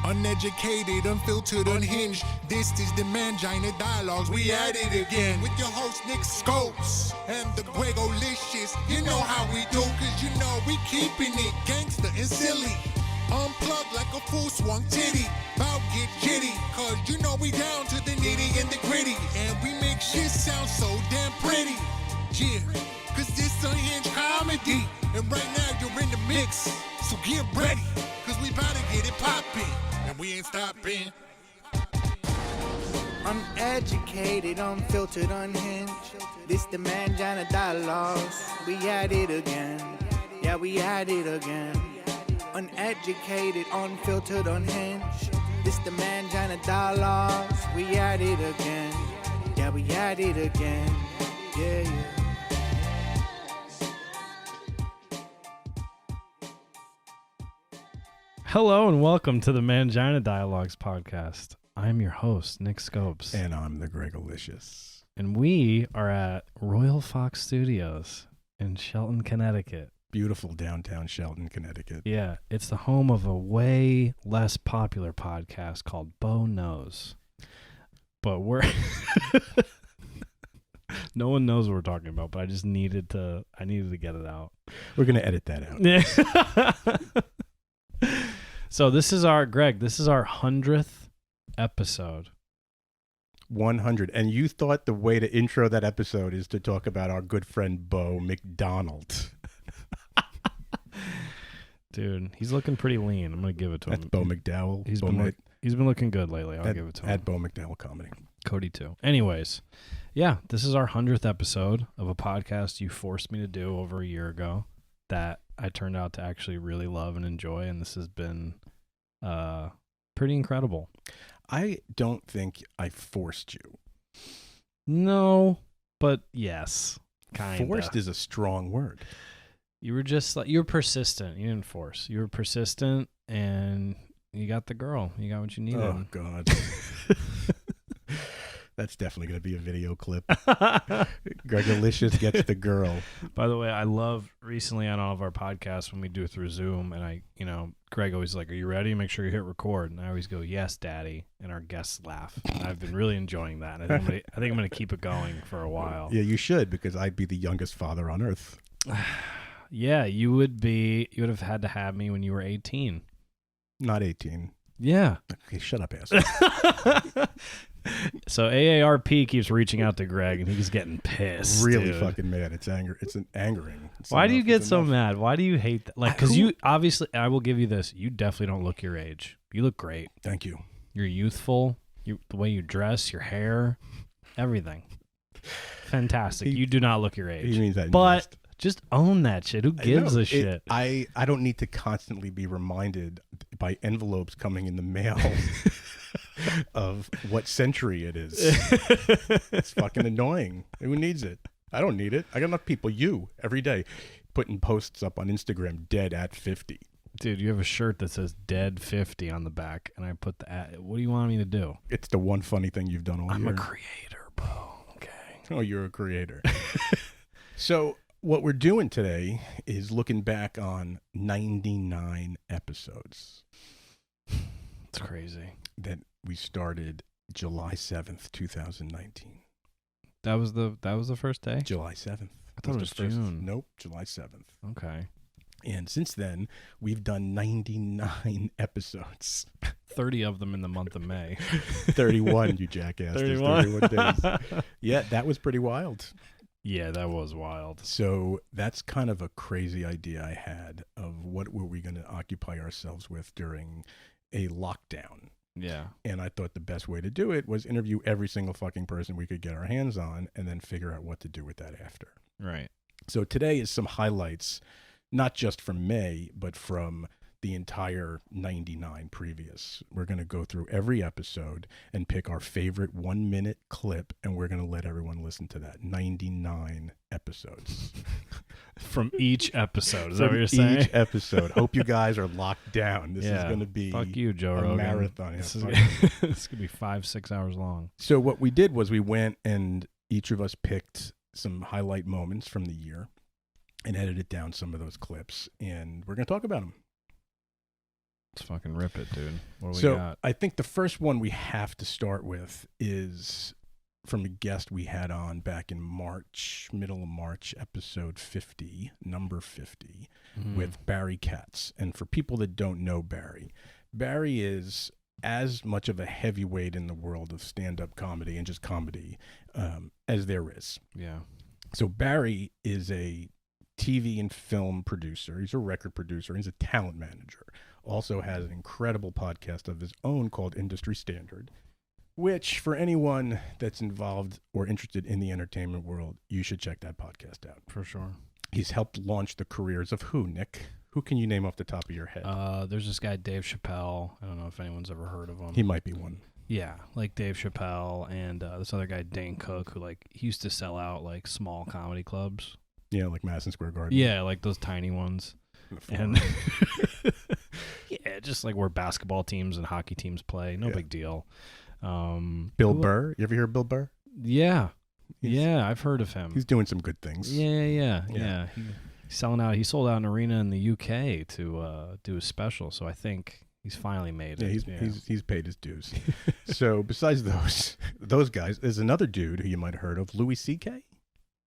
Uneducated, unfiltered, unhinged. This is the Mangina Dialogues. We at it again with your host Nick Scopes and the Gregolicious. You know how we do, cause you know we keeping it gangster and silly. Unplugged like a full swung titty. Bout get jitty, cause you know we down to the nitty and the gritty. And we make shit sound so damn pretty. Yeah, cause this unhinged comedy. And right now you're in the mix, so get ready, cause we bout to get it poppin'. And we ain't stopping. Uneducated, unfiltered, unhinged. This the Mangina Dialogues. We at it again. Yeah, we at it again. Uneducated, unfiltered, unhinged. This the Mangina Dialogues. We at it again. Yeah, we at it again. Yeah, yeah. Hello and welcome to the Mangina Dialogues podcast. I'm your host, Nick Scopes. And I'm the Gregolicious. And we are at Royal Fox Studios in Shelton, Connecticut. Beautiful downtown Shelton, Connecticut. Yeah, it's the home of a way less popular podcast called Bo Knows. But we're... No one knows what we're talking about, but I just needed to get it out. We're going to edit that out. Yeah. So this is our 100th episode. 100. And you thought the way to intro that episode is to talk about our good friend Bo McDonald. Dude, he's looking pretty lean. I'm going to give it to him. That's Bo McDowell. He's been looking good lately. I'll give it to him. At Bo McDowell Comedy. Cody too. Anyways, yeah, this is our 100th episode of a podcast you forced me to do over a year ago that I turned out to actually really love and enjoy, and this has been pretty incredible. I don't think I forced you. No, but yes, kind of. Forced is a strong word. You were just like, you were persistent. You didn't force. You were persistent, and you got the girl. You got what you needed. Oh, God. That's definitely going to be a video clip. Gregolicious gets the girl. By the way, I love recently on all of our podcasts when we do it through Zoom, and Greg always like, "Are you ready? Make sure you hit record." And I always go, "Yes, Daddy," and our guests laugh. And I've been really enjoying that. And I think I'm going to keep it going for a while. Yeah, you should, because I'd be the youngest father on earth. Yeah, you would have had to have me when you were 18. Not 18. Yeah. Okay, shut up, asshole. So AARP keeps reaching out to Greg, and he's getting pissed. Really dude. fucking mad. It's angering. Why do you get so mad? Why do you hate that? Like, because you obviously, I will give you this. You definitely don't look your age. You look great. Thank you. You're youthful. The way you dress, your hair, everything. Fantastic. You do not look your age. He means that. But just own that shit. Who gives a shit? I don't need to constantly be reminded by envelopes coming in the mail of what century it is. It's fucking annoying. Who needs it? I don't need it. I got enough people, every day, putting posts up on Instagram, dead at 50. Dude, you have a shirt that says dead 50 on the back, and I put what do you want me to do? It's the one funny thing you've done all year. I'm a creator, bro. Okay. Oh, you're a creator. So what we're doing today is looking back on 99 episodes. It's crazy. That we started July 7th, 2019. That was the first day? July 7th. I thought it was June. Nope, July 7th. Okay. And since then, we've done 99 episodes. 30 of them in the month of May. 31, you jackass. 31. 31 days. Yeah, that was pretty wild. Yeah, that was wild. So that's kind of a crazy idea I had of what were we going to occupy ourselves with during a lockdown. Yeah. And I thought the best way to do it was interview every single fucking person we could get our hands on and then figure out what to do with that after. Right. So today is some highlights, not just from May, but from the entire 99 previous. We're going to go through every episode and pick our favorite 1-minute clip, and we're going to let everyone listen to that. 99 episothis. From each episode. Is that what you're saying? Each episode. Hope you guys are locked down. This is going to be fuck you, Joe a Rogan. marathon. This is going to be 5-6 hours long. So what we did was we went and each of us picked some highlight moments from the year and edited down some of those clips, and we're going to talk about them. Let's fucking rip it, dude. What do we So got? I think the first one we have to start with is from a guest we had on back in March, middle of March, episode 50, number 50, with Barry Katz. And for people that don't know Barry is as much of a heavyweight in the world of stand-up comedy and just comedy as there is. Yeah. So Barry is a TV and film producer. He's a record producer. He's a talent manager. Also has an incredible podcast of his own called Industry Standard, which for anyone that's involved or interested in the entertainment world, you should check that podcast out. For sure. He's helped launch the careers of who, Nick? Who can you name off the top of your head? There's this guy, Dave Chappelle. I don't know if anyone's ever heard of him. He might be one. Yeah, like Dave Chappelle and this other guy, Dane Cook, who like he used to sell out like small comedy clubs. Yeah, like Madison Square Garden. Yeah, like those tiny ones. And yeah, just like where basketball teams and hockey teams play. No big deal. Bill Burr. You ever hear of Bill Burr? Yeah. Yeah, I've heard of him. He's doing some good things. Yeah. He's selling out. He sold out an arena in the UK to do a special. So I think he's finally made it. Yeah, he's paid his dues. So besides those guys, there's another dude who you might have heard of, Louis C.K.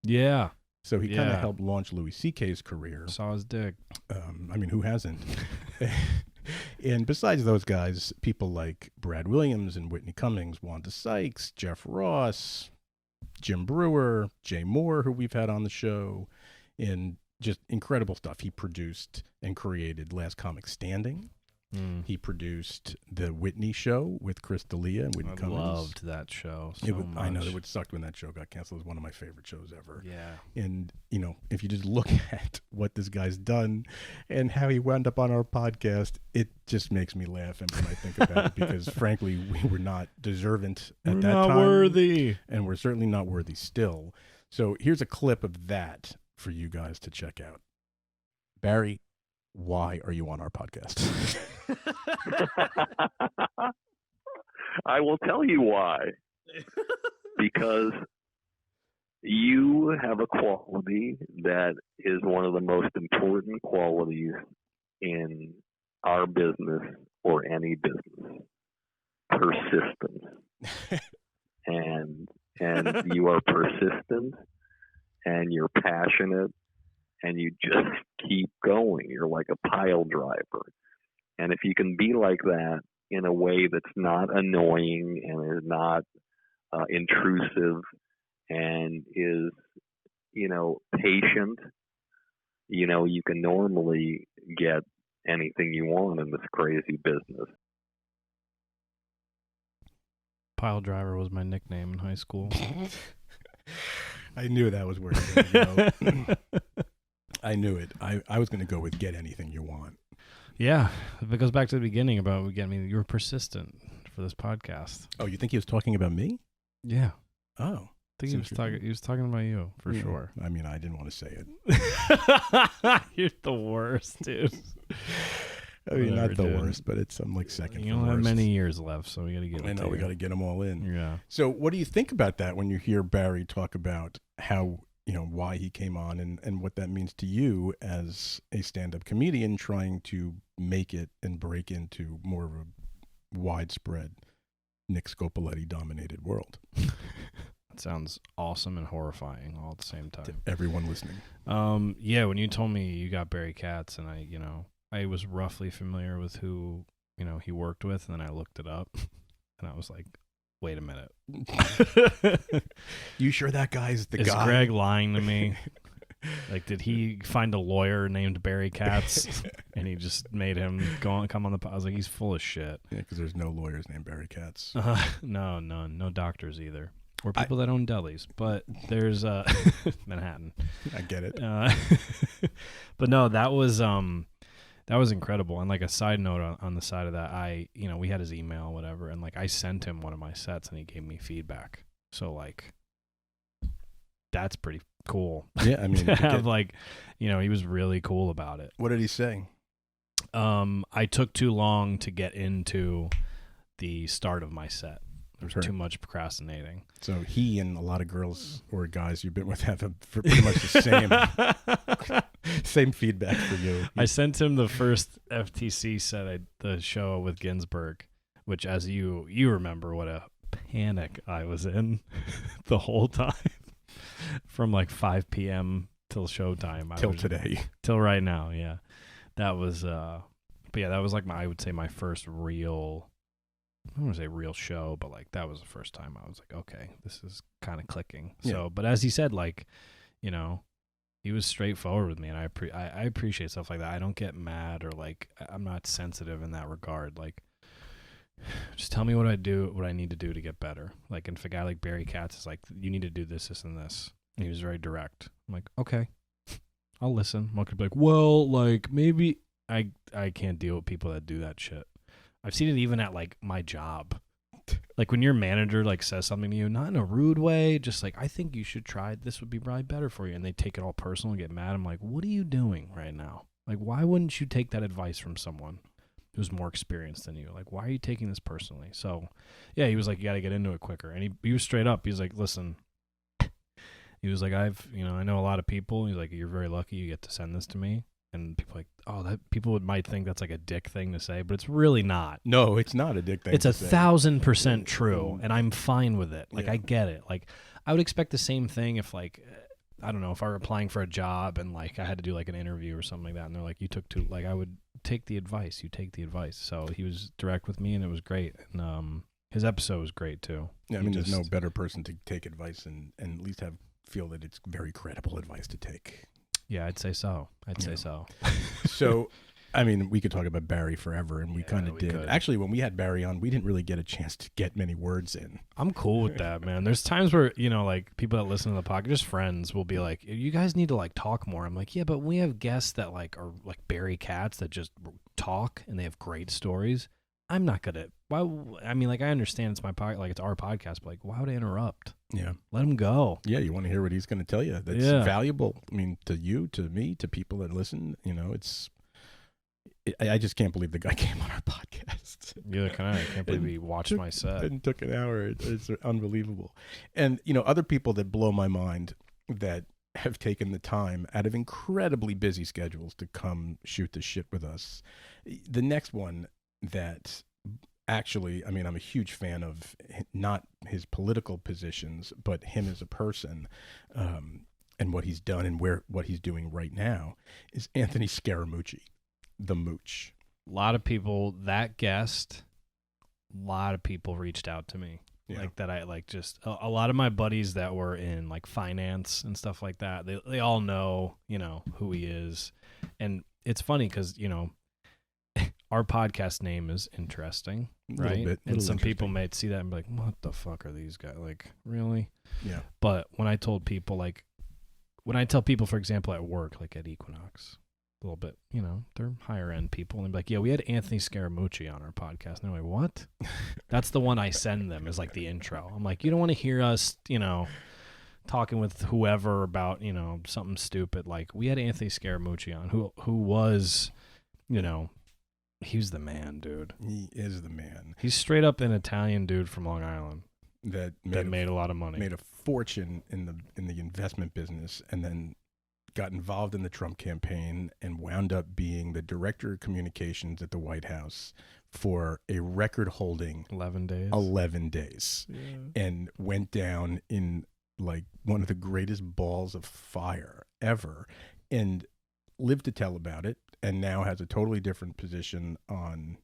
Yeah. So he kind of helped launch Louis C.K.'s career. Saw his dick. I mean, who hasn't? And besides those guys, people like Brad Williams and Whitney Cummings, Wanda Sykes, Jeff Ross, Jim Brewer, Jay Mohr, who we've had on the show, and just incredible stuff. He produced and created Last Comic Standing. He produced the Whitney Show with Chris D'Elia and Whitney Cummings. I loved that show so much. I know, it would suck when that show got canceled. It was one of my favorite shows ever. Yeah. And, you know, if you just look at what this guy's done and how he wound up on our podcast, it just makes me laugh when I think about it because, frankly, we were not deserving at that time. Not worthy. And we're certainly not worthy still. So here's a clip of that for you guys to check out. Barry, why are you on our podcast? I will tell you why. Because you have a quality that is one of the most important qualities in our business or any business. Persistence. and you are persistent and you're passionate and you just keep going. You're like a pile driver. And if you can be like that in a way that's not annoying and is not intrusive and is, you know, patient, you know, you can normally get anything you want in this crazy business. Pile driver was my nickname in high school. I knew that was where you were going to go. I knew it. I was going to go with get anything you want. Yeah, it goes back to the beginning about you were persistent for this podcast. Oh, you think he was talking about me? Yeah. Oh. I think he was talking about you for sure. I mean, I didn't want to say it. You're the worst, dude. I mean, not the worst, but I'm like second. You don't have many years left, so we got to get. I know we got to get them all in. Yeah. So, what do you think about that when you hear Barry talk about how, you know, why he came on and what that means to you as a stand-up comedian trying to make it and break into more of a widespread Nick Scopoletti-dominated world? That sounds awesome and horrifying all at the same time. To everyone listening. Yeah, when you told me you got Barry Katz, and I was roughly familiar with who, he worked with, and then I looked it up, and I was like, wait a minute. You sure that guy's the Is guy? Greg lying to me? Like, did he find a lawyer named Barry Katz, and he just made him come on the pod? I was like, he's full of shit. Yeah, because there's no lawyers named Barry Katz. No, no doctors either. Or people that own delis, but there's Manhattan. I get it. But no, that was incredible. And like a side note on the side of that, we had his email, whatever, and like I sent him one of my sets, and he gave me feedback. So like, that's pretty cool. Yeah, I mean, to have he was really cool about it. What did he say? I took too long to get into the start of my set. There was too much procrastinating. So he and a lot of girls or guys you've been with have pretty much the same. Same feedback for you. I sent him the first FTC set, the show with Ginsburg, which, as you remember, what a panic I was in the whole time, from like 5 p.m. till showtime. Today. Till right now, yeah. That was, but yeah, that was like I would say my first real, I don't want to say real show, but like that was the first time I was like, okay, this is kind of clicking. Yeah. So, but as he said, like, you know, he was straightforward with me, and I appreciate stuff like that. I don't get mad, or like I'm not sensitive in that regard. Like, just tell me what I need to do to get better. Like, if a guy like Barry Katz is like, you need to do this, this, and this, and he was very direct. I'm like, okay, I'll listen. I could be like, well, like maybe I can't deal with people that do that shit. I've seen it even at like my job. Like when your manager like says something to you, not in a rude way, just like, I think you should try, this would be probably better for you, and they take it all personal and get mad. I'm like, what are you doing right now? Like, why wouldn't you take that advice from someone who's more experienced than you? Like, why are you taking this personally? So yeah, he was like, you got to get into it quicker. And he was straight up. He's like, listen, he was like, I know a lot of people. He's like, you're very lucky you get to send this to me. And people are like, oh, that people might think that's like a dick thing to say, but it's really not. No, it's not a dick thing. It's to 1,000% true, and I'm fine with it. Like, Yeah. I get it. Like, I would expect the same thing if, like, I don't know, if I were applying for a job and like I had to do like an interview or something like that, and they're like, you took too, like, I would take the advice. You take the advice. So he was direct with me, and it was great. And his episode was great too. Yeah, I mean, there's no better person to take advice and at least feel that it's very credible advice to take. Yeah, I'd say so. Say so. So, I mean, we could talk about Barry forever, and we kind of we did. could. Actually, when we had Barry on, we didn't really get a chance to get many words in. I'm cool with that, man. There's times where, you know, like people that listen to the podcast, just friends, will be like, you guys need to like talk more. I'm like, yeah, but we have guests that like are like Barry Katz that just talk and they have great stories. I'm not gonna. Why? I mean, like, I understand it's my podcast, like it's our podcast, but like, why would I interrupt? Yeah. Let him go. Yeah, you want to hear what he's going to tell you. That's valuable. I mean, to you, to me, to people that listen, you know, I just can't believe the guy came on our podcast. Yeah, I can't believe he watched my set. And took an hour. It's unbelievable. And, you know, other people that blow my mind that have taken the time out of incredibly busy schedules to come shoot the shit with us. The next one that actually, I mean, I'm a huge fan of not his political positions, but him as a person, and what he's done and what he's doing right now, is Anthony Scaramucci, the Mooch. A lot of people, that guest, a lot of people reached out to me. Yeah. Like that, I like just a lot of my buddies that were in like finance and stuff like that. They all know, you know, who he is. And it's funny because, you know, our podcast name is interesting, right? And some people might see that and be like, what the fuck are these guys? Like, really? Yeah. But when I tell people, for example, at work, like at Equinox, a little bit, you know, they're higher end people, and they're like, yeah, we had Anthony Scaramucci on our podcast. And they're like, what? That's the one I send them as like the intro. I'm like, you don't want to hear us, you know, talking with whoever about, you know, something stupid. Like, we had Anthony Scaramucci on, who was, you know, he's the man, dude. He is the man. He's straight up an Italian dude from Long Island that made a lot of money. Made a fortune in the investment business, and then got involved in the Trump campaign and wound up being the director of communications at the White House for a record-holding 11 days. 11 days. Yeah. And went down in like one of the greatest balls of fire ever, and lived to tell about it, and now has a totally different position on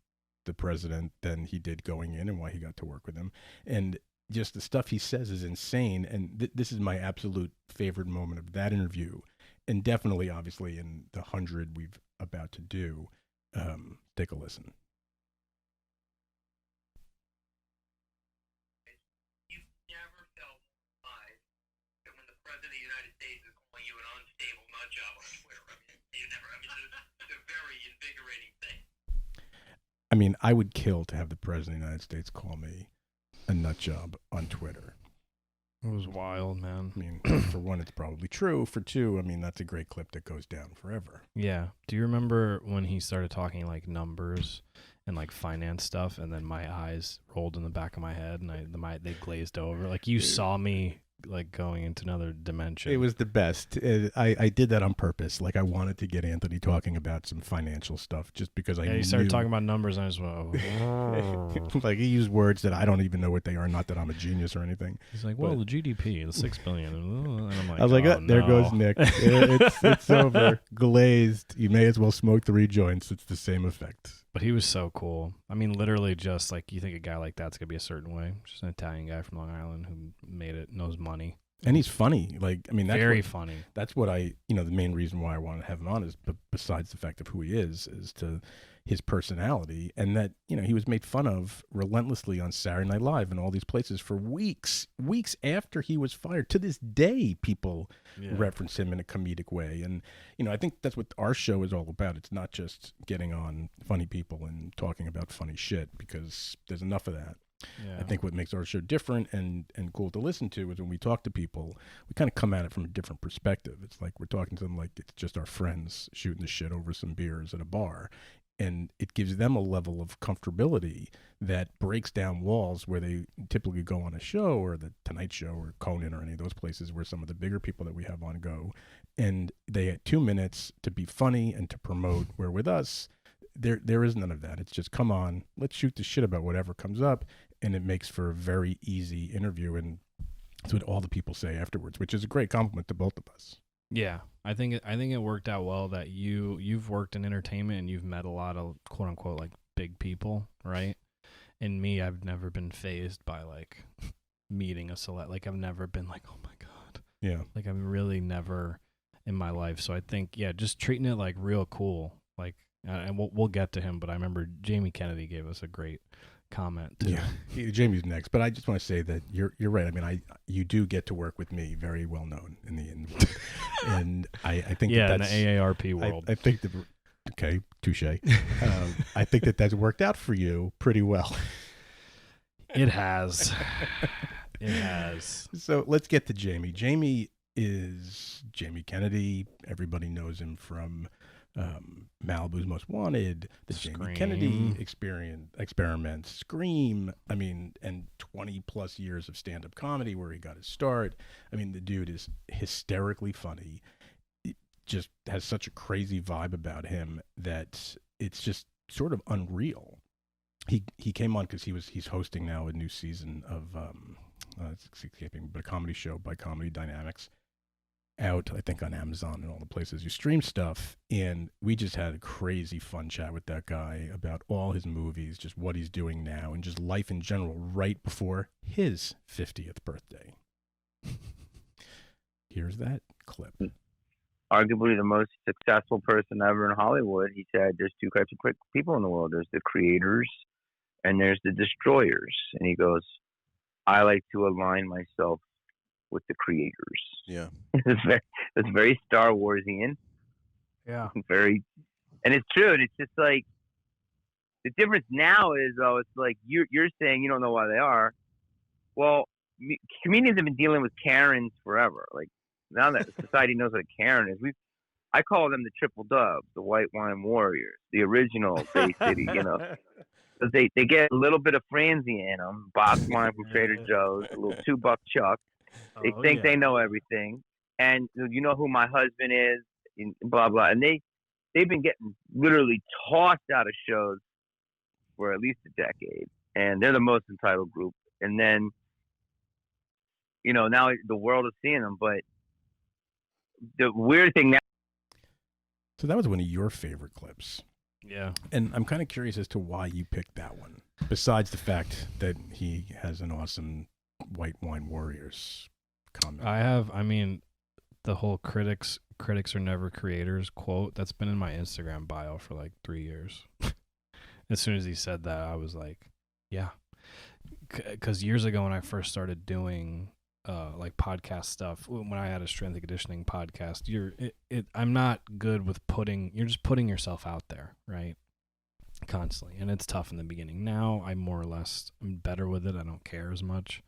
the president than he did going in, and why he got to work with him. And just the stuff he says is insane. And this is my absolute favorite moment of that interview. And definitely, obviously, in the 100 we've about to do. Take a listen. You've never felt alive that when the president of the United States is calling you an unstable nut job on Twitter. I mean, it's a very invigorating thing. I mean, I would kill to have the president of the United States call me a nut job on Twitter. It was wild, man. I mean, for one, it's probably true. For two, I mean, that's a great clip that goes down forever. Yeah. Do you remember when he started talking like numbers and like finance stuff, and then my eyes rolled in the back of my head and they glazed over? Like, you saw me like going into another dimension. It was the best. I did that on purpose. Like I wanted to get Anthony talking about some financial stuff just because I yeah, knew. you started talking about numbers, and I just went, oh. Like he used words that I don't even know what they are. Not that I'm a genius or anything. He's like, well, the GDP, the $6 billion, and I'm like, I was like, oh, there no. goes Nick. It's over. Glazed. You may as well smoke 3 joints. It's the same effect. But he was so cool. I mean, literally just like you think a guy like that's going to be a certain way. Just an Italian guy from Long Island who made it, knows money. And he's funny. Like, I mean, that's very funny. That's what I, the main reason why I want to have him on is, besides the fact of who he is to his personality, and that, he was made fun of relentlessly on Saturday Night Live and all these places for weeks after he was fired. To this day, people reference him in a comedic way. And, I think that's what our show is all about. It's not just getting on funny people and talking about funny shit, because there's enough of that. Yeah. I think what makes our show different and cool to listen to is when we talk to people, we kind of come at it from a different perspective. It's like we're talking to them like it's just our friends shooting the shit over some beers at a bar. And it gives them a level of comfortability that breaks down walls where they typically go on a show or the Tonight Show or Conan or any of those places where some of the bigger people that we have on go. And they had 2 minutes to be funny and to promote, where with us, there is none of that. It's just, come on, let's shoot the shit about whatever comes up. And it makes for a very easy interview. And that's what all the people say afterwards, which is a great compliment to both of us. Yeah, I think it worked out well that you've worked in entertainment and you've met a lot of quote unquote like big people, right? And me, I've never been fazed by like meeting a select. Like I've never been like, oh my god, yeah. Like I'm really never in my life. So I think just treating it like real cool. Like, and we'll get to him, but I remember Jamie Kennedy gave us a great comment too. Yeah, Jamie's next, but I just want to say that you're right. I mean, you do get to work with me, very well known in the world, and I think that's in the AARP world. I think okay, touche. I think that's worked out for you pretty well. It has. It has. So let's get to Jamie. Jamie is Jamie Kennedy. Everybody knows him from Malibu's Most Wanted, the Scream. Jamie Kennedy experiment, Scream. I mean, and 20 plus years of stand-up comedy where he got his start. I mean, the dude is hysterically funny. It just has such a crazy vibe about him that it's just sort of unreal. He came on because he's hosting now a new season of it's escaping, but a comedy show by Comedy Dynamics, out I think on Amazon and all the places you stream stuff. And we just had a crazy fun chat with that guy about all his movies, just what he's doing now, and just life in general right before his 50th birthday. Here's that clip. Arguably the most successful person ever in Hollywood. He said there's 2 types of people in the world. There's the creators and there's the destroyers. And he goes, I like to align myself with the creators. Yeah. It's very Star Warsian. Yeah. And it's true. And it's just like, the difference now is, though, it's like you're saying you don't know why they are. Well, comedians have been dealing with Karens forever. Like, now that society knows what a Karen is, I call them the triple dubs, the white wine warriors, the original Bay City, Because they get a little bit of Franzi in them, box wine from Trader Joe's, a little $2 Chuck. They think they know everything, and you know who my husband is, and blah blah. And they've been getting literally tossed out of shows for at least a decade, and they're the most entitled group. And then, now the world is seeing them. But the weird thing now. So that was one of your favorite clips. Yeah. And I'm kind of curious as to why you picked that one, besides the fact that he has an awesome White Wine Warriors comment. I mean, the whole critics are never creators quote, that's been in my Instagram bio for like 3 years. As soon as he said that, I was like, yeah. Because years ago when I first started doing like podcast stuff, when I had a strength and conditioning podcast, I'm not good with you're just putting yourself out there, right? Constantly. And it's tough in the beginning. Now I'm better with it. I don't care as much.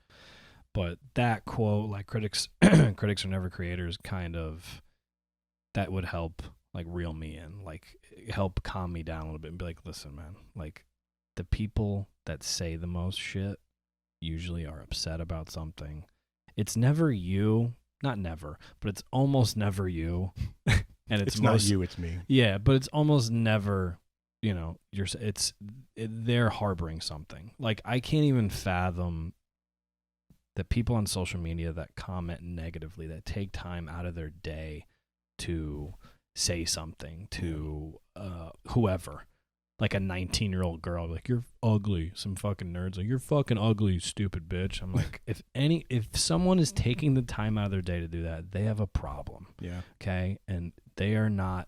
But that quote, like critics are never creators, kind of, that would help like reel me in, like help calm me down a little bit and be like, listen, man, like the people that say the most shit usually are upset about something. it's never you, not never, but it's almost never you. And It's not you, it's me. Yeah, but it's almost never, you know, they're harboring something. Like, I can't even fathom the people on social media that comment negatively, that take time out of their day to say something to whoever. Like a 19-year-old girl, like, you're ugly. Some fucking nerds like, you're fucking ugly, stupid bitch. I'm like, if someone is taking the time out of their day to do that, they have a problem. Yeah. Okay, and they are not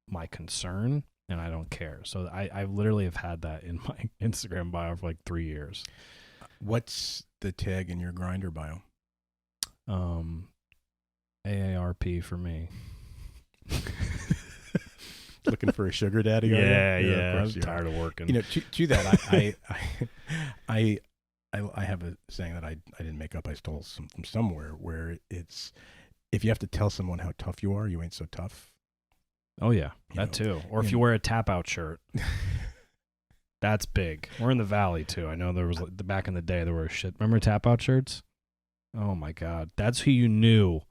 my concern, and I don't care. So I literally have had that in my Instagram bio for like 3 years. What's the tag in your Grindr bio? AARP for me. Looking for a sugar daddy? Yeah. I'm tired of working. You know, to that, I have a saying that I didn't make up. I stole from somewhere, where it's, if you have to tell someone how tough you are, you ain't so tough. Oh yeah, that know, too. Or if you wear a tap out shirt, that's big. We're in the Valley too. I know there was back in the day there were shit. Remember tap out shirts? Oh my God, that's who you knew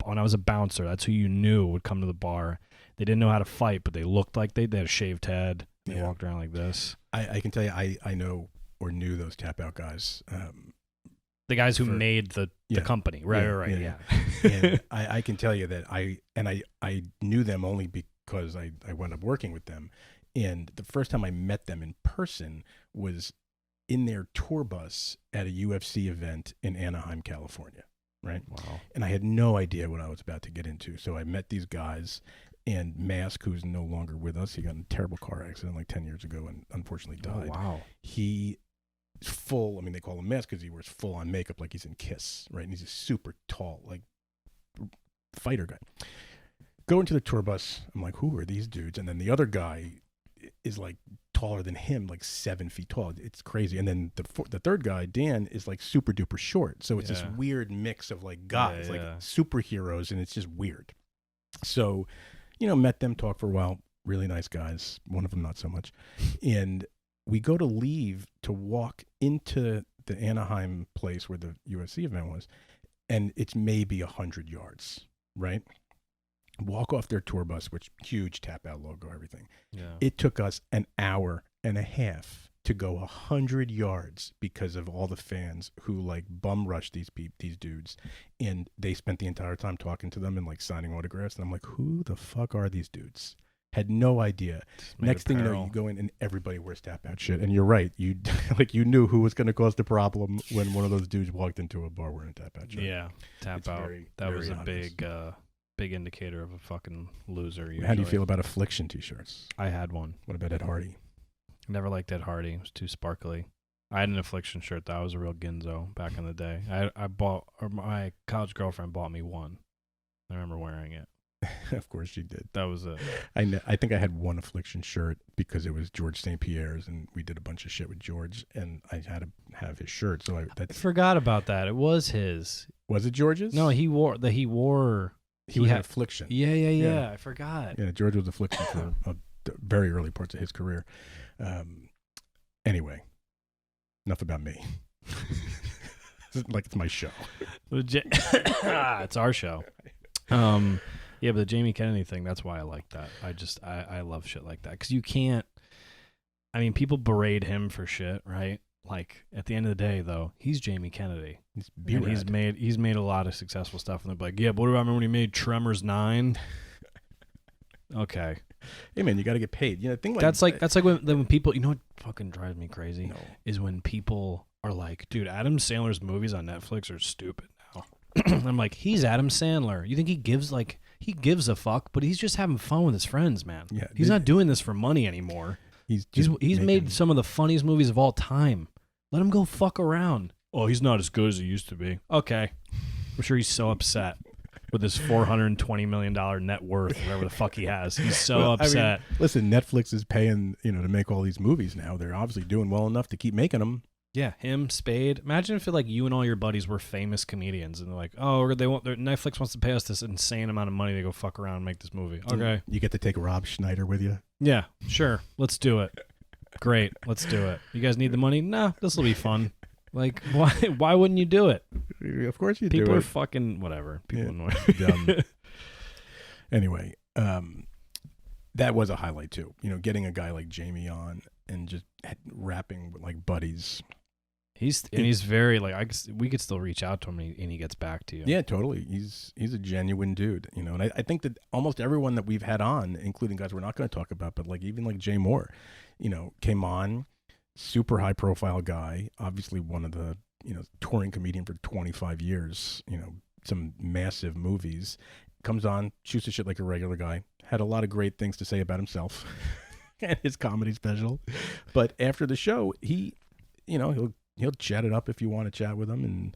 when I was a bouncer. That's who you knew would come to the bar. They didn't know how to fight, but they looked like they had a shaved head. They walked around like this. I can tell you, I know or knew those tap out guys. The guys who made the company. Right. Yeah. And I can tell you that I knew them only because I wound up working with them. And the first time I met them in person was in their tour bus at a UFC event in Anaheim, California. Right. Wow. And I had no idea what I was about to get into. So I met these guys, and Mask, who's no longer with us, he got in a terrible car accident like 10 years ago and unfortunately died. Oh, wow. He full, I mean, they call him Mask because he wears full on makeup like he's in Kiss, right? And he's a super tall, like, fighter guy. Go into the tour bus. I'm like, who are these dudes? And then the other guy is like taller than him, like 7 feet tall. It's crazy. And then the third guy, Dan, is like super duper short. So it's this weird mix of like guys, like superheroes, and it's just weird. So, you know, met them, talked for a while. Really nice guys. One of them not so much. And we go to leave to walk into the Anaheim place where the UFC event was, and it's maybe 100 yards, right? Walk off their tour bus, which huge tap out logo, everything. Yeah. It took us an hour and a half to go 100 yards because of all the fans who like bum rushed these dudes, and they spent the entire time talking to them and like signing autographs. And I'm like, who the fuck are these dudes? Had no idea. Next thing you know, you go in and everybody wears tap out shit. And you're right. You like you knew who was going to cause the problem when one of those dudes walked into a bar wearing a tap out shirt. Yeah, tap out. That was a big indicator of a fucking loser. Usually. How do you feel about Affliction t-shirts? I had one. What about Ed Hardy? Never liked Ed Hardy. It was too sparkly. I had an Affliction shirt. That was a real ginzo back in the day. My college girlfriend bought me one. I remember wearing it. Of course she did. That was it. I think I had one Affliction shirt because it was George St. Pierre's, and we did a bunch of shit with George, and I had to have his shirt. So I forgot about that. It was his. Was it George's? No, he wore. He was an Affliction. Yeah. I forgot. Yeah, George was Affliction for very early parts of his career. Anyway, enough about me. Like it's my show. It's our show. Yeah, but the Jamie Kennedy thing, that's why I like that. I love shit like that. Because you can't, I mean, people berate him for shit, right? Like, at the end of the day, though, he's Jamie Kennedy. He's made a lot of successful stuff, and they're like, yeah, but what do I remember when he made Tremors 9? Okay. Hey, man, you got to get paid. You know, that's like when people, you know what fucking drives me crazy? Is when people are like, dude, Adam Sandler's movies on Netflix are stupid now. I'm like, he's Adam Sandler. You think he gives a fuck, but he's just having fun with his friends, man. Yeah, he's not doing this for money anymore. He's made some of the funniest movies of all time. Let him go fuck around. Oh, he's not as good as he used to be. Okay. I'm sure he's so upset with his $420 million net worth, whatever the fuck he has. He's so upset. I mean, listen, Netflix is paying, to make all these movies now. They're obviously doing well enough to keep making them. Yeah, him, Spade. Imagine if like you and all your buddies were famous comedians, and they're like, "Oh, Netflix wants to pay us this insane amount of money to go fuck around and make this movie." Okay, you get to take Rob Schneider with you. Yeah, sure. Let's do it. Great, let's do it. You guys need the money? Nah, this will be fun. Like, why wouldn't you do it? Of course you People do are it. fucking whatever. People Yeah. annoy me. Anyway, that was a highlight too. You know, getting a guy like Jamie on and just rapping with like buddies. He's very like we could still reach out to him and he gets back to you. Yeah, totally. He's a genuine dude, you know. And I think that almost everyone that we've had on, including guys we're not going to talk about, but like even like Jay Mohr, you know, came on, super high profile guy, obviously one of the, you know, touring comedian for 25 years, you know, some massive movies, comes on, shoots the shit like a regular guy, had a lot of great things to say about himself and his comedy special. But after the show, he, you know, he'll chat it up if you want to chat with him and,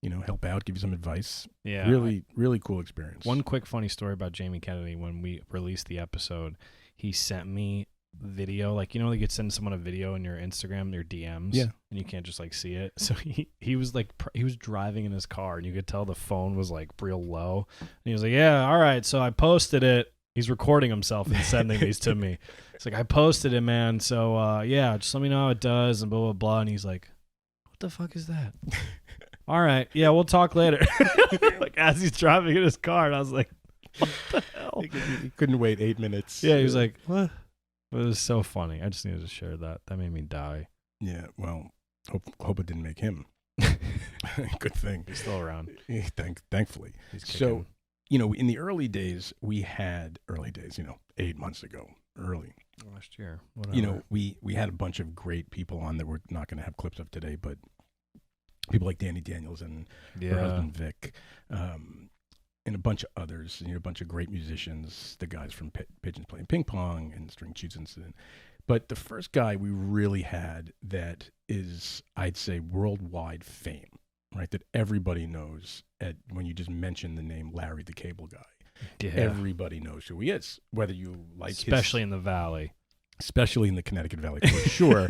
you know, help out, give you some advice. Yeah. Really cool experience. One quick funny story about Jamie Kennedy. When we released the episode, he sent me video, like, you know, you could send someone a video in your Instagram, their DMs, yeah, and you can't just like see it. So he was like, he was driving in his car, and you could tell the phone was like real low. And he was like, "Yeah, all right, so I posted it." He's recording himself and sending these to me. It's like, "I posted it, man. So yeah, just let me know how it does," and blah blah blah. And he's like, "What the fuck is that?" All right, yeah, we'll talk later. Like as he's driving in his car, and I was like, "What the hell?" He couldn't wait 8 minutes. Yeah, he was like, "What?" It was so funny. I just needed to share that. That made me die. Yeah, well, hope it didn't make him. Good thing. He's still around. Yeah, thankfully. He's kicking. So, you know, in the early days, you know, 8 months ago, Last year. Whatever. you know, we had a bunch of great people on that we're not going to have clips of today, but people like Danny Daniels and her husband Vic, and a bunch of others, you know, a bunch of great musicians, the guys from Pigeons Playing Ping Pong and String Cheats Incident. But the first guy we really had that is, I'd say, worldwide fame, right? That everybody knows when you just mention the name Larry the Cable Guy. Yeah. Everybody knows who he is, whether you like especially in the Valley. Especially in the Connecticut Valley, for sure.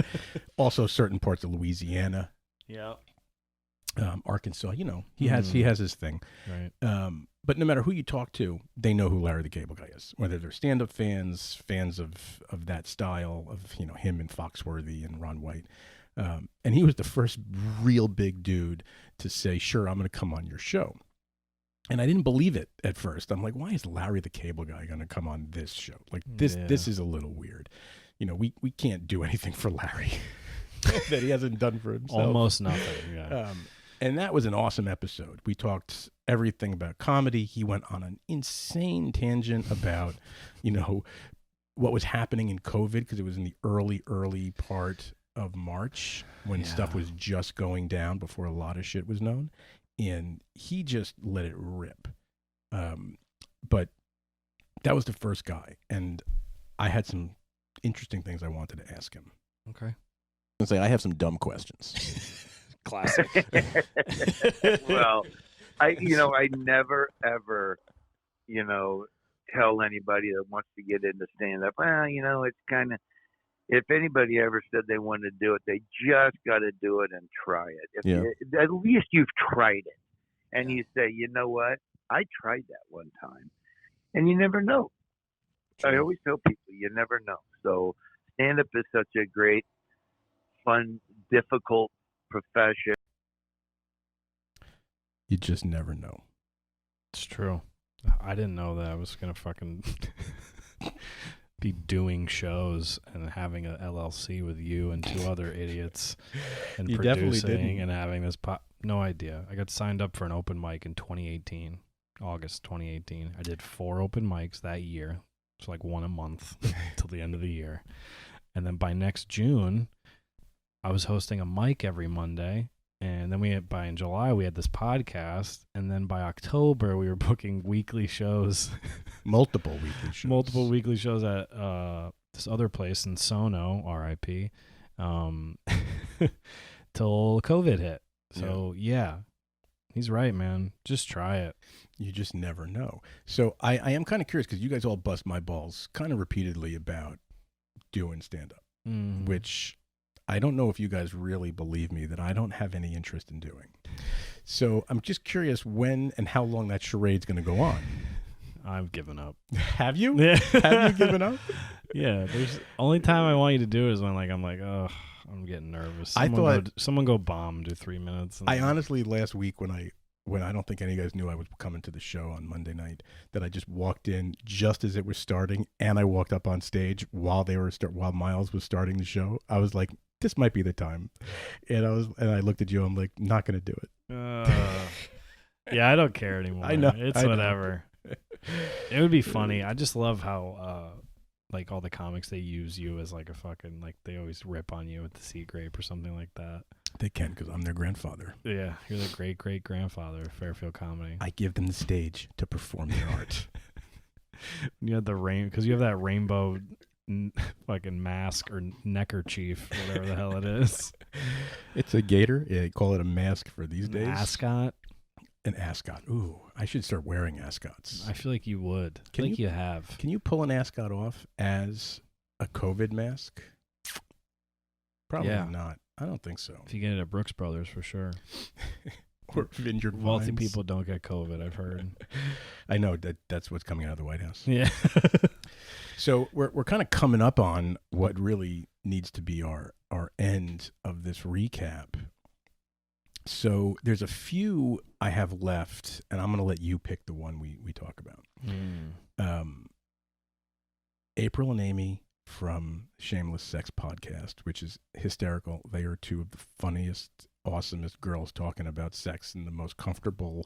Also certain parts of Louisiana. Yeah. Arkansas, you know, he has his thing. Right. But no matter who you talk to, they know who Larry the Cable Guy is. Whether they're stand-up fans of that style, of, you know, him and Foxworthy and Ron White. And he was the first real big dude to say, "Sure, I'm going to come on your show." And I didn't believe it at first. I'm like, why is Larry the Cable Guy going to come on this show? Like, this is a little weird. You know, we can't do anything for Larry that he hasn't done for himself. Almost nothing, yeah. And that was an awesome episode. We talked everything about comedy. He went on an insane tangent about, you know, what was happening in COVID, because it was in the early part of March when stuff was just going down before a lot of shit was known. And he just let it rip. But that was the first guy. And I had some interesting things I wanted to ask him. Okay. I say I have some dumb questions. Classic. Well, I never ever, you know, tell anybody that wants to get into stand up, well, you know, it's kind of, if anybody ever said they wanted to do it, they just got to do it and try it. At least you've tried it. And you say, you know what? I tried that one time. And you never know. True. I always tell people, you never know. So stand up is such a great, fun, difficult profession. You just never know. It's true. I didn't know that I was going to fucking be doing shows and having a LLC with you and two other idiots and you definitely producing didn't. and having this no idea. I got signed up for an open mic in 2018, August 2018. I did 4 open mics that year. It's like one a month till the end of the year. And then by next June, I was hosting a mic every Monday. And then in July, we had this podcast. And then by October, we were booking weekly shows. Multiple weekly shows at this other place in Sono, RIP, till COVID hit. So, yeah, he's right, man. Just try it. You just never know. So I am kind of curious, because you guys all bust my balls kind of repeatedly about doing stand-up, which I don't know if you guys really believe me that I don't have any interest in doing. So I'm just curious when and how long that charade's going to go on. I've given up. Have you? Yeah. Have you given up? Yeah, there's only time I want you to do is when I'm like, oh, I'm getting nervous. Someone go bomb, do 3 minutes. I honestly, last week when I don't think any of you guys knew I was coming to the show on Monday night, that I just walked in just as it was starting, and I walked up on stage while Miles was starting the show. I was like, this might be the time, and I looked at you. I'm like, not gonna do it. Yeah, I don't care anymore. I know. It's whatever. It would be funny. I just love how like all the comics, they use you as like a fucking, like they always rip on you with the C grape or something like that. They can, because I'm their grandfather. Yeah, you're the great great grandfather of Fairfield comedy. I give them the stage to perform their art. You have because you have that rainbow fucking mask or neckerchief, whatever the hell it is. It's a gator. Yeah, you call it a mask for these days. Ascot. An ascot. Ooh, I should start wearing ascots. I feel like you would. I feel like you have. Can you pull an ascot off as a COVID mask? Probably not. I don't think so. If you get it at Brooks Brothers, for sure. Or Vineyard Wealthy Vines. people don't get COVID, I've heard. I know that's what's coming out of the White House. Yeah. So we're kind of coming up on what really needs to be our end of this recap. So there's a few I have left, and I'm going to let you pick the one we talk about. April and Amy from Shameless Sex Podcast, which is hysterical. They are two of the funniest, awesomest girls talking about sex in the most comfortable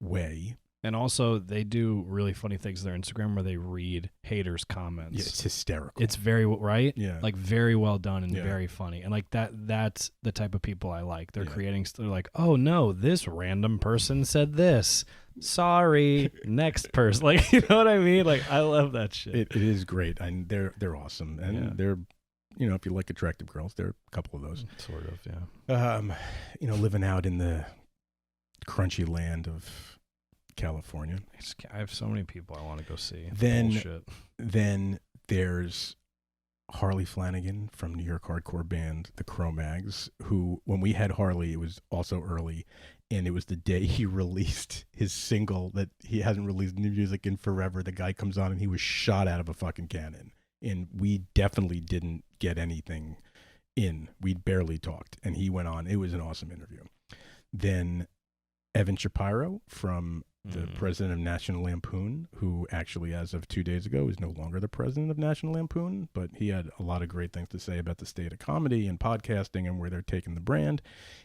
way. And also, they do really funny things on their Instagram where they read haters' comments. Yeah, it's hysterical. It's very, right? Yeah. Like, very well done and very funny. And, like, that's the type of people I like. They're creating, they're like, oh, no, this random person said this. Sorry, next person. Like, you know what I mean? Like, I love that shit. It is great. And they're awesome. And they're, you know, if you like attractive girls, there are a couple of those. Sort of, yeah. You know, living out in the crunchy land of California. I have so many people I want to go see. Then there's Harley Flanagan from New York hardcore band The Cro-Mags, who, when we had Harley, it was also early, and it was the day he released his single that he hasn't released new music in forever. The guy comes on and he was shot out of a fucking cannon, and we definitely didn't get anything in. We barely talked, and he went on. It was an awesome interview. Then Evan Shapiro from the president of National Lampoon, who actually, as of 2 days ago, is no longer the president of National Lampoon, but he had a lot of great things to say about the state of comedy and podcasting and where they're taking the brand.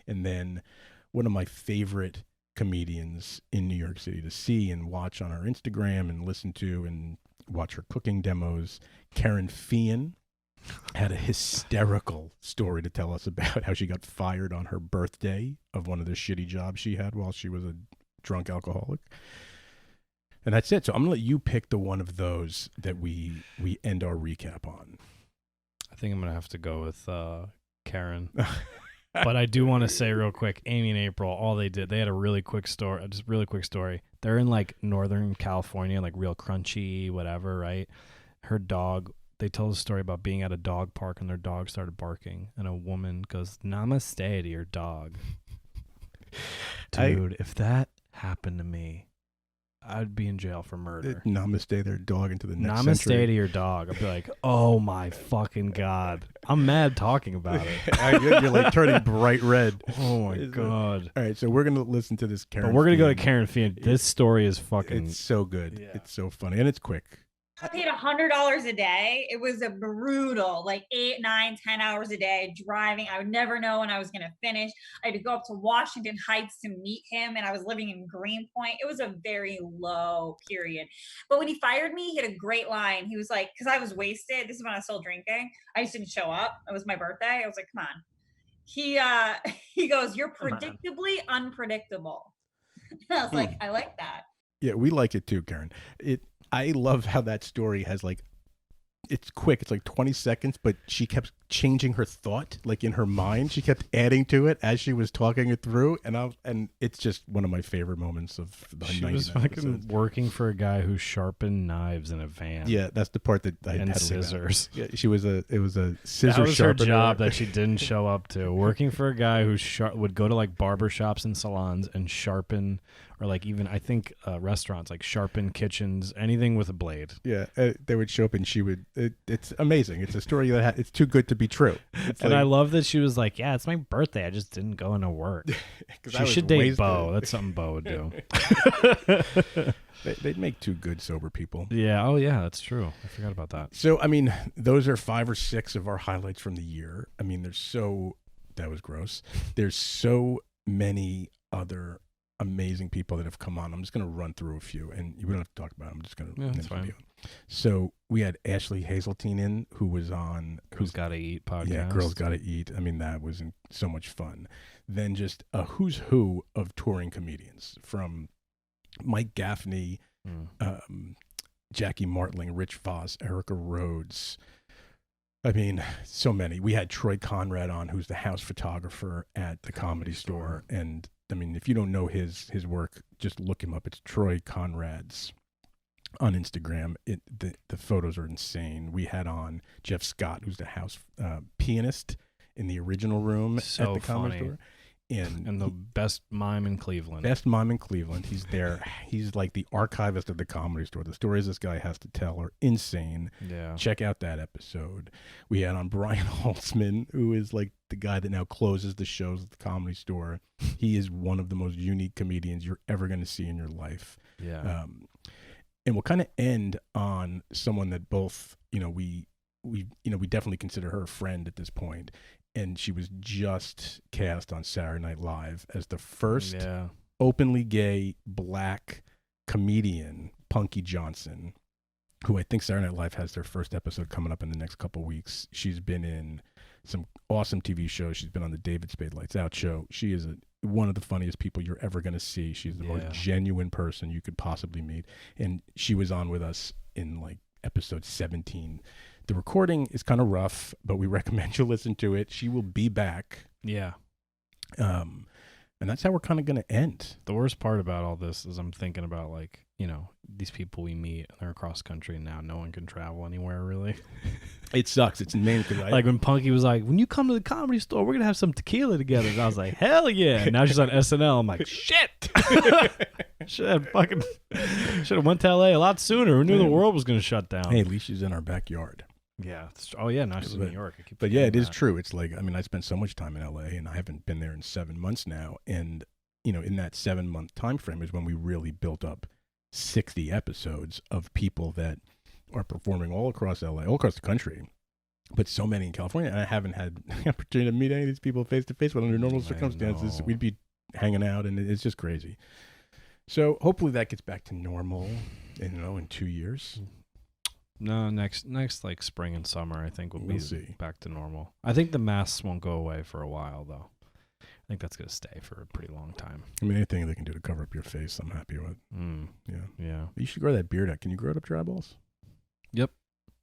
And then one of my favorite comedians in New York City to see and watch on our Instagram and listen to and watch her cooking demos, Kerryn Feehan, had a hysterical story to tell us about how she got fired on her birthday of one of the shitty jobs she had while she was a drunk alcoholic. And that's it. So I'm gonna let you pick the one of those that we end our recap on. I think I'm gonna have to go with Kerryn. But I do want to say real quick, Amy and April, all they did, they had a really quick story, just really quick story. They're in like Northern California, like real crunchy, whatever, right? Her dog, they told a story about being at a dog park and their dog started barking and a woman goes, "Namaste" to your dog. Dude, if that happened to me, I'd be in jail for murder. Namaste their dog into the next Namaste century. to your dog. I'd be like, oh my fucking God. I'm mad talking about it. You're like turning bright red. Oh my God. All right, so we're going to listen to this Kerryn. But we're going to go to Feehan. Kerryn Feehan. This story is fucking... It's so good. Yeah. It's so funny. And it's quick. I paid $100 a day. It was a brutal, like 8, 9, 10 hours a day driving. I would never know when I was going to finish. I had to go up to Washington Heights to meet him, and I was living in Greenpoint. It was a very low period. But when he fired me, he had a great line. He was like, because I was wasted. This is when I was still drinking. I just didn't show up. It was my birthday. I was like, come on. He goes, "You're predictably unpredictable." And I was like, I like that. Yeah, we like it too, Kerryn. I love how that story has like, it's quick. It's like 20 seconds, but she kept changing her thought, like in her mind. She kept adding to it as she was talking it through, and it's just one of my favorite moments of the She 99 was fucking episodes. working for a guy who sharpened knives in a van. Yeah, that's the part that I And had to leave out. scissors. Yeah, it was a scissor That was her sharpener. job that she didn't show up to. Working for a guy who would go to like barber shops and salons and sharpen or like even I think restaurants like sharpen kitchens, anything with a blade. Yeah, they would show up and she would. It's amazing. It's a story that it's too good to be true. It's And I love that she was like, "Yeah, it's my birthday. I just didn't go into work." She should date Bo. That's something Bo would do. They'd make two good sober people. Yeah. Oh, yeah. That's true. I forgot about that. So I mean, those are 5 or 6 of our highlights from the year. I mean, that was gross. There's so many other amazing people that have come on. I'm just going to run through a few, and we don't have to talk about them. I'm just going to. Yeah, that's fine. So we had Ashley Hazeltine in, who was on Who's Gotta Eat podcast. Yeah, Girls Gotta Eat. I mean, that was so much fun. Then just a who's who of touring comedians, from Mike Gaffney, Jackie Martling, Rich Voss, Erica Rhodes. I mean, so many. We had Troy Conrad on, who's the house photographer at the Comedy Store. And I mean, if you don't know his work, just look him up. It's Troy Conrad's on Instagram. The photos are insane. We had on Jeff Scott, who's the house pianist in the original room at the Comedy Store. And the best mime in Cleveland. Best mime in Cleveland. He's there. He's like the archivist of the Comedy Store. The stories this guy has to tell are insane. Yeah. Check out that episode. We had on Brian Holtzman, who is like the guy that now closes the shows at the Comedy Store. He is one of the most unique comedians you're ever going to see in your life. Yeah. And we'll kind of end on someone that both, we definitely consider her a friend at this point. And she was just cast on Saturday Night Live as the first openly gay black comedian, Punky Johnson, who I think Saturday Night Live has their first episode coming up in the next couple of weeks. She's been in some awesome TV shows. She's been on the David Spade Lights Out show. She is one of the funniest people you're ever going to see. She's the most genuine person you could possibly meet. And she was on with us in like episode 17. The recording is kind of rough, but we recommend you listen to it. She will be back. Yeah. And that's how we're kind of going to end. The worst part about all this is I'm thinking about, like, these people we meet, and they're across country, and now no one can travel anywhere, really. It sucks. It's main. Like when Punky was like, when you come to the Comedy Store, we're going to have some tequila together. And I was like, hell yeah. And now she's on SNL. I'm like, shit. Should have went to LA a lot sooner. Who knew the world was going to shut down? Hey, at least she's in our backyard. Yeah. Oh, yeah. Now she's in New York. But yeah, it is true. It's like, I mean, I spent so much time in LA, and I haven't been there in 7 months now. And, in that 7-month time frame is when we really built up 60 episodes of people that are performing all across LA, all across the country, but so many in California. And I haven't had the opportunity to meet any of these people face to face, but under normal circumstances, we'd be hanging out, and it's just crazy. So hopefully that gets back to normal, in 2 years. No, next like spring and summer, I think we'll be back to normal. I think the masks won't go away for a while, though. I think that's going to stay for a pretty long time. I mean, anything they can do to cover up your face, I'm happy with. Yeah. You should grow that beard out. Can you grow it up to your eyeballs? Yep.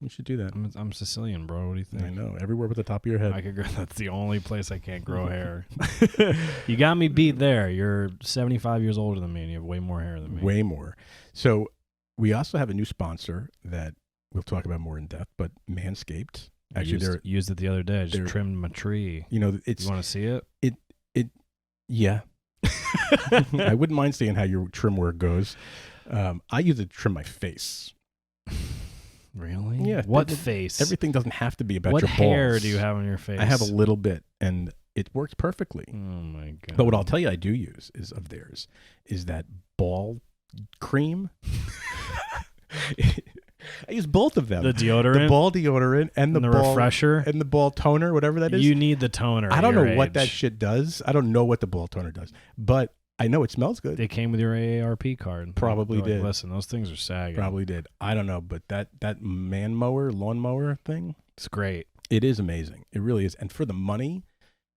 You should do that. I'm Sicilian, bro. What do you think? I know. Everywhere but the top of your head. I could grow. That's the only place I can't grow hair. You got me beat there. You're 75 years older than me, and you have way more hair than me. Way more. So we also have a new sponsor that we'll talk about more in depth, but Manscaped. Actually, used it the other day. I just trimmed my tree. You want to see it? Yeah. I wouldn't mind seeing how your trim work goes. I use it to trim my face. Really? Yeah. What face? Everything doesn't have to be about your balls. What hair do you have on your face? I have a little bit, and it works perfectly. Oh my god! But what I'll tell you, I do use is that ball cream. I use both of them. The deodorant, the ball deodorant, and the ball, refresher, and the ball toner, whatever that is. You need the toner. I don't know what that shit does. I don't know what the ball toner does, but I know it smells good. They came with your AARP card. Probably did. Listen, those things are sagging. Probably did. I don't know, but that lawn mower thing, it's great. It is amazing. It really is. And for the money,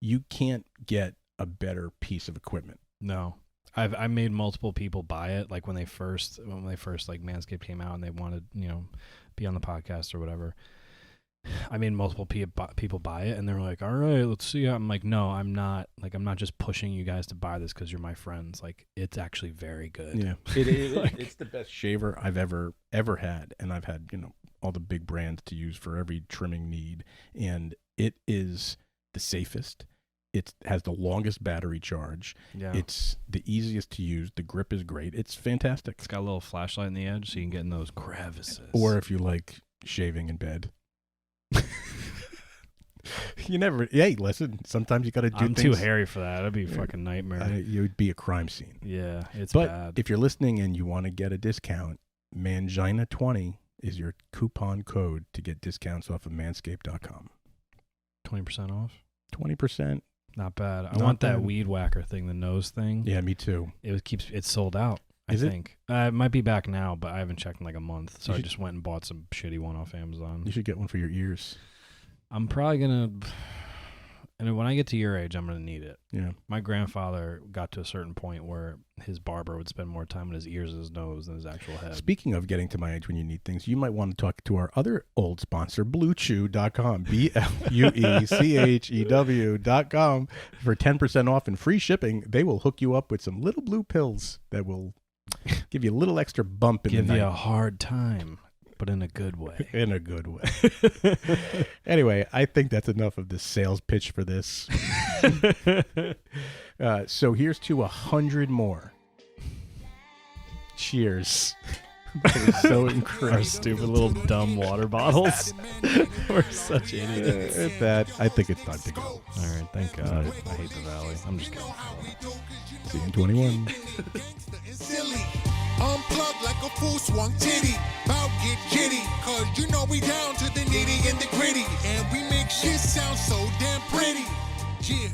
you can't get a better piece of equipment. No. I made multiple people buy it, like when they first like Manscaped came out and they wanted, be on the podcast or whatever. I made multiple people buy it, and they were like, all right, let's see. I'm like, no, I'm not just pushing you guys to buy this because you're my friends. Like, it's actually very good. Yeah. It's the best shaver I've ever had. And I've had, all the big brands to use for every trimming need. And it is the safest. It has the longest battery charge. Yeah. It's the easiest to use. The grip is great. It's fantastic. It's got a little flashlight in the edge so you can get in those crevices. Or if you like shaving in bed. You never. Hey, listen. Sometimes you got to do I'm things. too hairy for that. That'd be a fucking nightmare. It would be a crime scene. Yeah, it's But bad. if you're listening and you want to get a discount, Mangina20 is your coupon code to get discounts off of manscaped.com. 20% off. 20%. Not bad. I Not want that bad. weed whacker thing, the nose thing. Yeah, me too. It's sold out. Is I it? think it might be back now, but I haven't checked in like a month. So You I should- just went and bought some shitty one off Amazon. You should get one for your ears. I'm probably gonna, and when I get to your age, I'm gonna need it. Yeah. My grandfather got to a certain point where his barber would spend more time in his ears and his nose than his actual head. Speaking of getting to my age when you need things, you might want to talk to our other old sponsor, BlueChew.com, BLUECHEW.com. For 10% off and free shipping, they will hook you up with some little blue pills that will give you a little extra bump in Give the you night. a hard time, but in a good way. In a good way. Anyway, I think that's enough of the sales pitch for this. So here's to 100 more. Cheers. That was so Our incredible. stupid little dumb water bottles. We're such idiots. At that, I think it's time to go. All right, thank God. I hate the valley. I'm just kidding. See you in 21. Silly. Unplugged like a full swung titty. Bout get jitty. Cause you know we down to the nitty and the gritty. And we make shit sound so damn pretty. Yeah.